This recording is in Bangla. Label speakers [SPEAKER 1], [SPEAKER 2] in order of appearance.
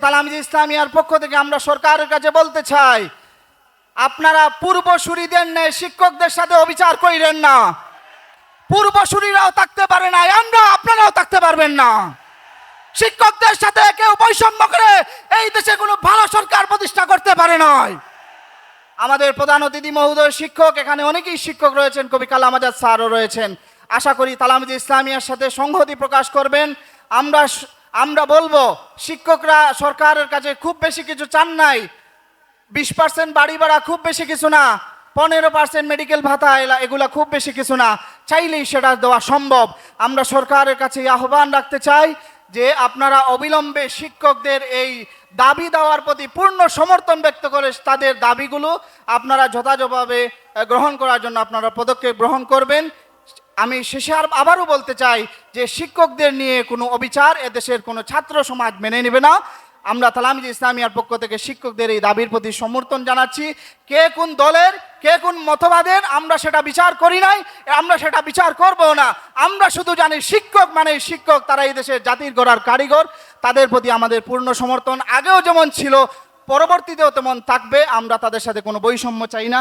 [SPEAKER 1] তালামিজ ইসলামিয়ার পক্ষ থেকে আমরা সরকারের কাছে বলতে চাই, আপনারা পূর্বসূরিদের ন্যায় শিক্ষকদের সাথে অবিচার কইরেন না। পূর্বসূরিরাও থাকতে পারে না, আপনারাও থাকতে পারবেন না। শিক্ষকদের সাথে কেউ বৈষম্য করে এই দেশে কোনো ভালো সরকার প্রতিষ্ঠা করতে পারে নাই। আমাদের প্রধান অতিথি মহোদয় শিক্ষক, এখানে অনেকেই শিক্ষক রয়েছেন, কবি কালাম আজাদ স্যারও রয়েছেন। আশা করি তালামিজ ইসলামিয়ার সাথে সংহতি প্রকাশ করবেন। আমরা বলবো, শিক্ষকরা সরকারের কাছে খুব বেশি কিছু চান নাই। 20% বাড়ি ভাড়া খুব বেশি কিছু না, 15% মেডিকেল ভাতা এগুলা খুব বেশি কিছু না, চাইলেই সেটা দেওয়া সম্ভব। আমরা সরকারের কাছে আহ্বান রাখতে চাই যে আপনারা অবিলম্বে শিক্ষকদের এই দাবি দেওয়ার প্রতি পূর্ণ সমর্থন ব্যক্ত করে তাদের দাবিগুলো আপনারা যথাযথভাবে গ্রহণ করার জন্য আপনারা পদক্ষেপ গ্রহণ করবেন। আমি শেষে আবারও বলতে চাই যে শিক্ষকদের নিয়ে কোনো অবিচার এদেশের কোনো ছাত্র সমাজ মেনে নেবে না। আমরা তালামিজ ইসলামিয়ার পক্ষ থেকে শিক্ষকদের এই দাবির প্রতি সমর্থন জানাচ্ছি। কে কোন দলের, কে কোন মতবাদের, আমরা সেটা বিচার করি নাই, আমরা সেটা বিচার করব না। আমরা শুধু জানি শিক্ষক মানে শিক্ষক, তারা এই দেশের জাতির গড়ার কারিগর। তাদের প্রতি আমাদের পূর্ণ সমর্থন, আগেও যেমন ছিল পরবর্তীতেও তেমন থাকবে। আমরা তাদের সাথে কোনো বৈষম্য চাই না।